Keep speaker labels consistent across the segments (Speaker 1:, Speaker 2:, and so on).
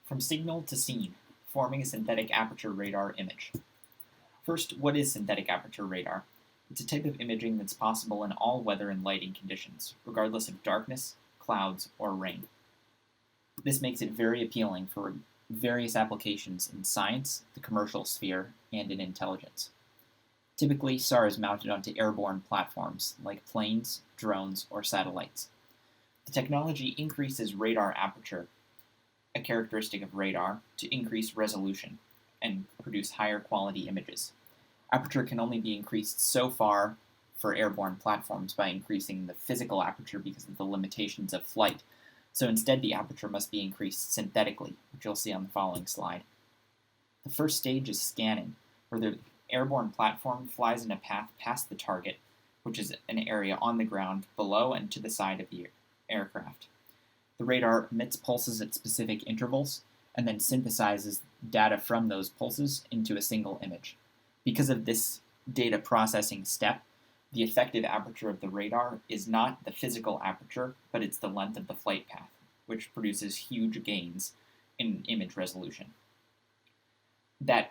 Speaker 1: From signal to scene, forming a synthetic aperture radar image. First, what is synthetic aperture radar? It's a type of imaging that's possible in all weather and lighting conditions, regardless of darkness, clouds, or rain. This makes it very appealing for various applications in science, the commercial sphere, and in intelligence. Typically, SAR is mounted onto airborne platforms like planes, drones, or satellites. The technology increases radar aperture, a characteristic of radar, to increase resolution and produce higher quality images. Aperture can only be increased so far for airborne platforms by increasing the physical aperture because of the limitations of flight. So instead, the aperture must be increased synthetically, which you'll see on the following slide. The first stage is scanning, where the airborne platform flies in a path past the target, which is an area on the ground below and to the side of the aircraft. The radar emits pulses at specific intervals and then synthesizes data from those pulses into a single image. Because of this data processing step, the effective aperture of the radar is not the physical aperture, but it's the length of the flight path, which produces huge gains in image resolution.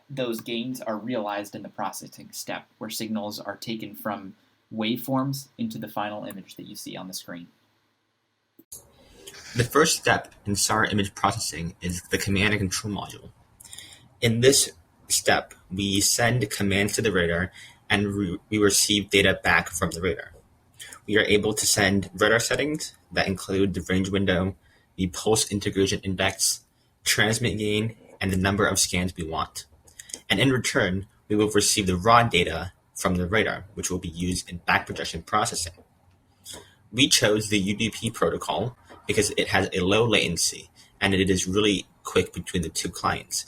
Speaker 1: Those gains are realized in the processing step, where signals are taken from waveforms into the final image that you see on the screen.
Speaker 2: The first step in SAR image processing is the command and control module. In this step, we send commands to the radar and we receive data back from the radar. We are able to send radar settings that include the range window, the pulse integration index, transmit gain, and the number of scans we want. And in return, we will receive the raw data from the radar, which will be used in back projection processing. We chose the UDP protocol because it has a low latency and it is really quick between the two clients.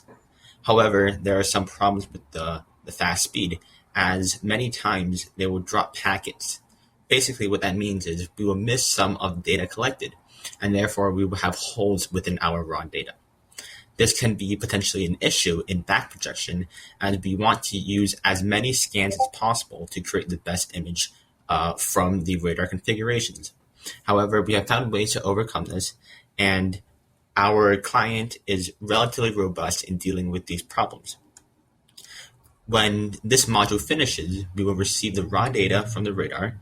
Speaker 2: However, there are some problems with the fast speed, as many times they will drop packets. Basically, what that means is we will miss some of the data collected, and therefore we will have holes within our raw data. This can be potentially an issue in back projection, as we want to use as many scans as possible to create the best image from the radar configurations. However, we have found ways to overcome this, and our client is relatively robust in dealing with these problems. When this module finishes, we will receive the raw data from the radar,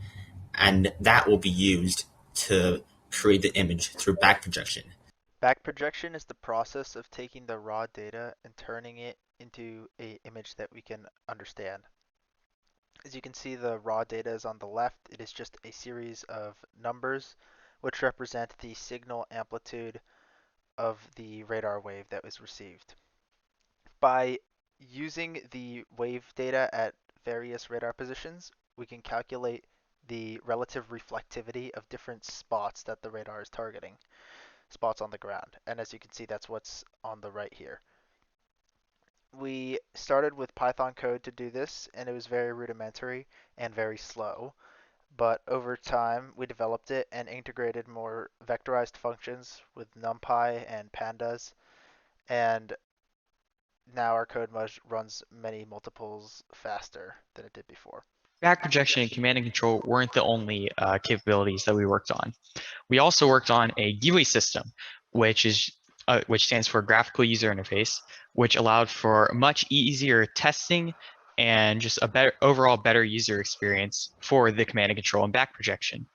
Speaker 2: and that will be used to create the image through back projection.
Speaker 3: Back projection is the process of taking the raw data and turning it into an image that we can understand. As you can see, the raw data is on the left. It is just a series of numbers which represent the signal amplitude of the radar wave that was received. By using the wave data at various radar positions, we can calculate the relative reflectivity of different spots that the radar is targeting, spots on the ground. And as you can see, that's what's on the right here. We started with Python code to do this, and it was very rudimentary and very slow. But over time, we developed it and integrated more vectorized functions with NumPy and pandas. And now our code runs many multiples faster than it did before.
Speaker 4: Back projection and command and control weren't the only capabilities that we worked on. We also worked on a GUI system, which stands for Graphical User Interface, which allowed for much easier testing and just a overall better user experience for the command and control and back projection.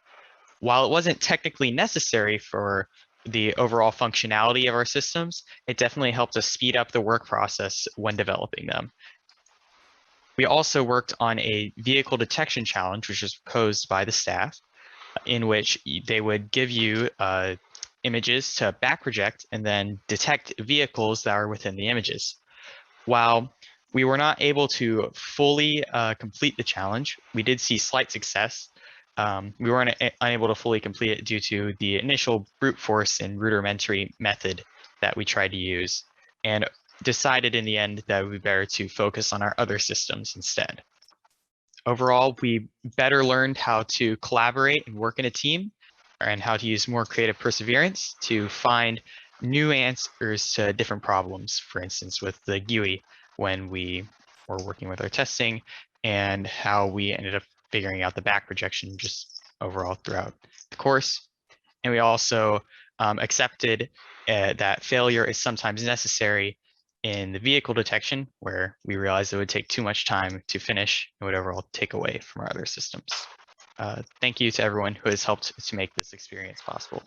Speaker 4: While it wasn't technically necessary for the overall functionality of our systems, it definitely helped us speed up the work process when developing them. We also worked on a vehicle detection challenge, which was posed by the staff, in which they would give you images to back project and then detect vehicles that are within the images. While we were not able to fully complete the challenge, we did see slight success. We weren't unable to fully complete it due to the initial brute force and rudimentary method that we tried to use, and decided in the end that it would be better to focus on our other systems instead. Overall, we better learned how to collaborate and work in a team, and how to use more creative perseverance to find new answers to different problems. For instance, with the GUI, when we were working with our testing, and how we ended up figuring out the back projection just overall throughout the course. And we also accepted that failure is sometimes necessary in the vehicle detection, where we realized it would take too much time to finish and would overall take away from our other systems. Thank you to everyone who has helped to make this experience possible.